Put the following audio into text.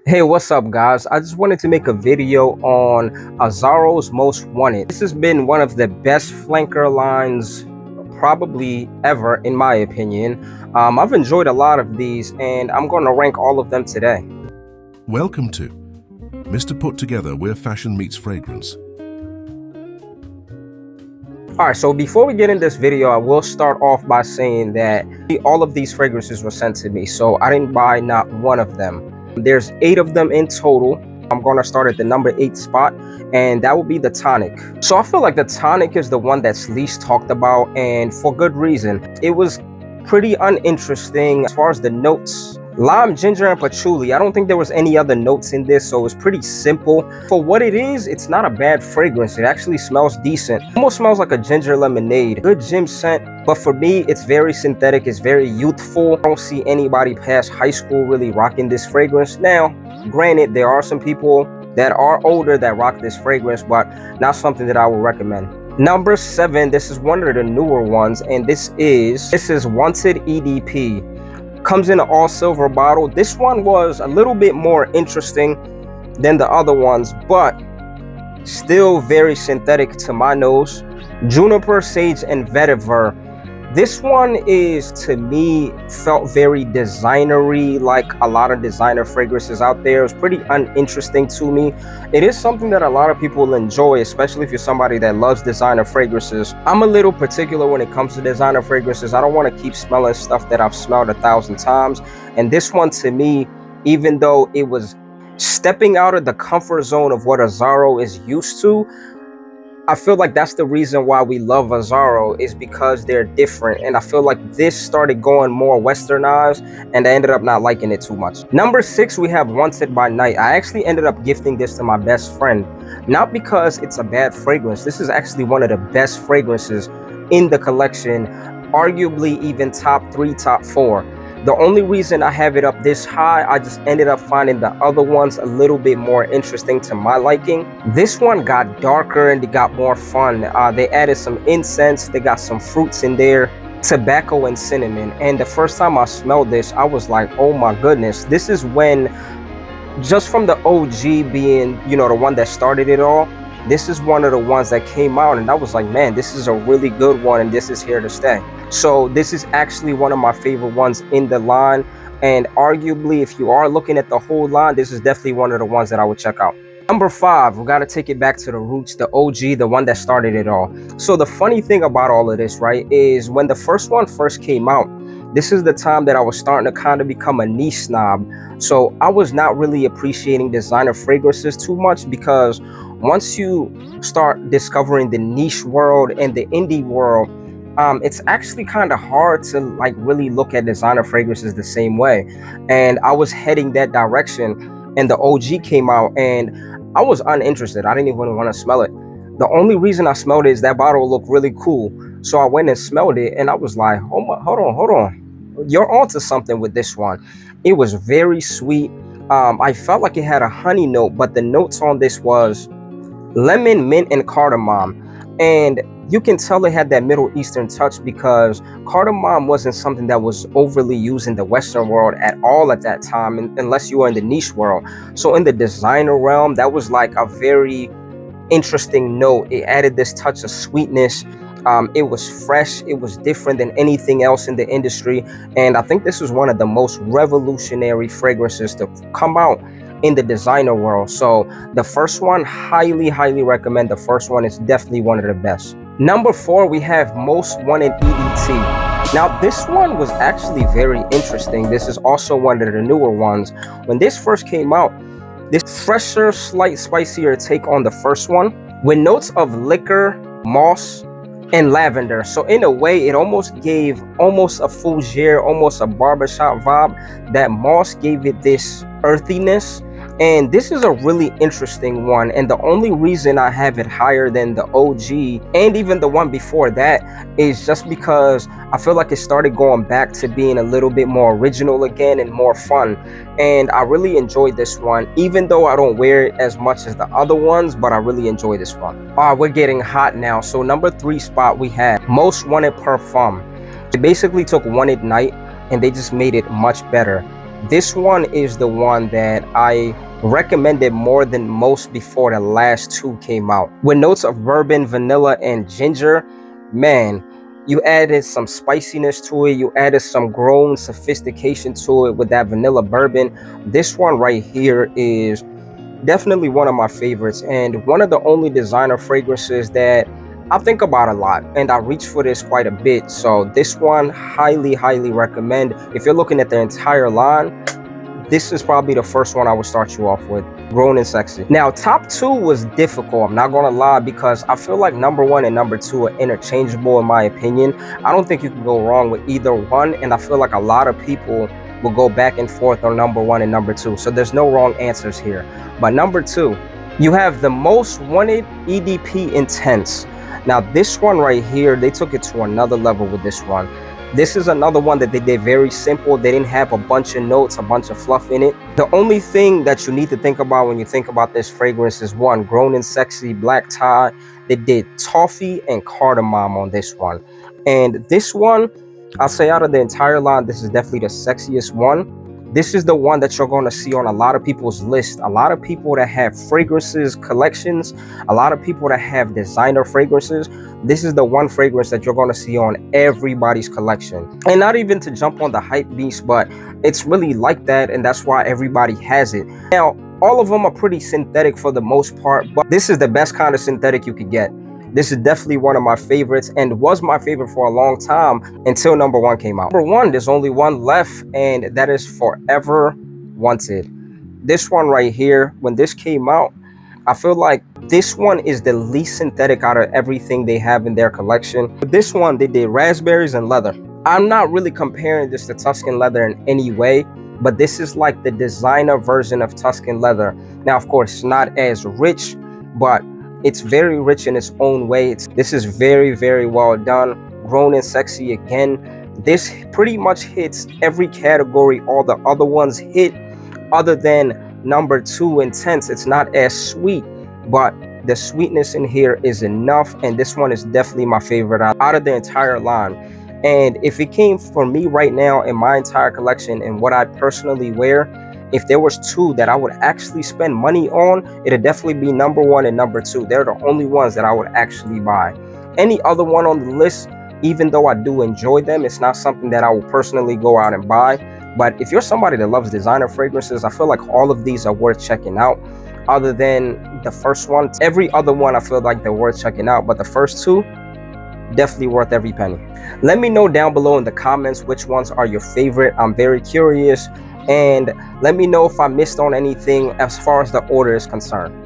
Hey, what's up, guys? I just wanted to make a video on Azzaro's Most Wanted. This has been one of the best flanker lines probably ever, in my opinion. I've enjoyed a lot of these, and I'm going to rank all of them today. Welcome to Mr. Put Together, where fashion meets fragrance. Alright, so before we get in this video, I will start off by saying that all of these fragrances were sent to me, so I didn't buy not one of them. There's 8 of them in total. I'm going to start at the number 8 spot, and that will be the tonic. So I feel like the tonic is the one that's least talked about, and for good reason. It was pretty uninteresting as far as the notes. Lime, ginger, and patchouli. I don't think there was any other notes in this, so it was pretty simple. For what it is, it's not a bad fragrance. It actually smells decent. Almost smells like a ginger lemonade. Good gym scent, but for me, it's very synthetic. It's very youthful. I don't see anybody past high school really rocking this fragrance. Now, granted, there are some people that are older that rock this fragrance, but not something that I would recommend. Number 7, this is one of the newer ones, and this is Wanted EDP. Comes in an all silver bottle. This one was a little bit more interesting than the other ones, but still very synthetic to my nose. Juniper, sage, and vetiver. This one is, to me, felt very designery, like a lot of designer fragrances out there. It's pretty uninteresting to me. It is something that a lot of people will enjoy, especially if you're somebody that loves designer fragrances. I'm a little particular when it comes to designer fragrances. I don't want to keep smelling stuff that I've smelled 1,000 times. And this one, to me, even though it was stepping out of the comfort zone of what Azzaro is used to, I feel like that's the reason why we love Azzaro, is because they're different. And I feel like this started going more westernized, and I ended up not liking it too much. Number 6, we have Wanted by Night. I actually ended up gifting this to my best friend, not because it's a bad fragrance. This is actually one of the best fragrances in the collection, arguably even top 3, top 4. The only reason I have it up this high, I just ended up finding the other ones a little bit more interesting to my liking. This one got darker and it got more fun. They added some incense, they got some fruits in there, tobacco and cinnamon. And the first time I smelled this, I was like, oh my goodness. This is when, just from the OG being, the one that started it all, this is one of the ones that came out, and I was like, man, this is a really good one, and this is here to stay. So this is actually one of my favorite ones in the line, and arguably, if you are looking at the whole line, this is definitely one of the ones that I would check out. Number 5, we got to take it back to the roots, the OG, the one that started it all. So the funny thing about all of this, right, is when the first one first came out, this is the time that I was starting to kind of become a niche snob. So I was not really appreciating designer fragrances too much, because once you start discovering the niche world and the indie world, it's actually kind of hard to really look at designer fragrances the same way. And I was heading that direction, and the OG came out, and I was uninterested. I didn't even want to smell it. The only reason I smelled it is that bottle looked really cool. So I went and smelled it, and I was like, hold on. You're onto something with this one. It was very sweet. I felt like it had a honey note, but the notes on this was lemon, mint, and cardamom. And you can tell it had that Middle Eastern touch, because cardamom wasn't something that was overly used in the Western world at all at that time, unless you were in the niche world. So in the designer realm, that was like a very interesting note. It added this touch of sweetness. It was fresh. It was different than anything else in the industry. And I think this was one of the most revolutionary fragrances to come out in the designer world. So the first one, highly recommend. The first one is definitely one of the best. Number 4, we have Most Wanted EDT. Now this one was actually very interesting. This is also one of the newer ones. When this first came out, this fresher, slight spicier take on the first one, with notes of liquor, moss, and lavender. So in a way, it almost gave a fougere, almost a barbershop vibe. That moss gave it this earthiness. And this is a really interesting one, and the only reason I have it higher than the OG and even the one before that is just because I feel like it started going back to being a little bit more original again and more fun. And I really enjoyed this one, even though I don't wear it as much as the other ones, but I really enjoy this one. We're getting hot now. So number 3 spot, we have Most Wanted Parfum. They basically took Wanted Night and they just made it much better. This one is the one that I recommended more than most before the last two came out. With notes of bourbon, vanilla, and ginger, man, you added some spiciness to it. You added some grown sophistication to it with that vanilla bourbon. This one right here is definitely one of my favorites, and one of the only designer fragrances that I think about a lot, and I reach for this quite a bit. So this one, highly recommend. If you're looking at the entire line, this is probably the first one I would start you off with, Grown and Sexy. Now, top two was difficult, I'm not gonna lie, because I feel like number one and number two are interchangeable in my opinion. I don't think you can go wrong with either one, and I feel like a lot of people will go back and forth on number one and number two. So there's no wrong answers here. But number two, you have the Most Wanted EDP Intense. Now this one right here, they took it to another level with this one. This is another one that they did very simple. They didn't have a bunch of notes, a bunch of fluff in it. The only thing that you need to think about when you think about this fragrance is one, Grown and Sexy, black tie. They did toffee and cardamom on this one. And this one, I'll say out of the entire line, this is definitely the sexiest one. This is the one that you're going to see on a lot of people's list. A lot of people that have fragrances collections, a lot of people that have designer fragrances, this is the one fragrance that you're going to see on everybody's collection. And not even to jump on the hype beast, but it's really like that, and that's why everybody has it. Now, all of them are pretty synthetic for the most part, but this is the best kind of synthetic you could get. This is definitely one of my favorites, and was my favorite for a long time until number one came out. Number one, there's only one left, and that is Forever Wanted. This one right here, when this came out, I feel like this one is the least synthetic out of everything they have in their collection. With this one, they did raspberries and leather. I'm not really comparing this to Tuscan leather in any way, but this is like the designer version of Tuscan leather. Now, of course, it's not as rich, but it's very rich in its own way. This is very well done. Grown and Sexy again. This pretty much hits every category all the other ones hit, other than number two, Intense. It's not as sweet, but the sweetness in here is enough, and this one is definitely my favorite out of the entire line. And if it came for me right now in my entire collection and what I personally wear, if there was two that I would actually spend money on, it'd definitely be number one and number two. They're the only ones that I would actually buy. Any other one on the list, even though I do enjoy them, it's not something that I will personally go out and buy. But if you're somebody that loves designer fragrances, I feel like all of these are worth checking out. Other than the first one, every other one I feel like they're worth checking out, but the first two, definitely worth every penny. Let me know down below in the comments which ones are your favorite. I'm very curious. And let me know if I missed on anything as far as the order is concerned.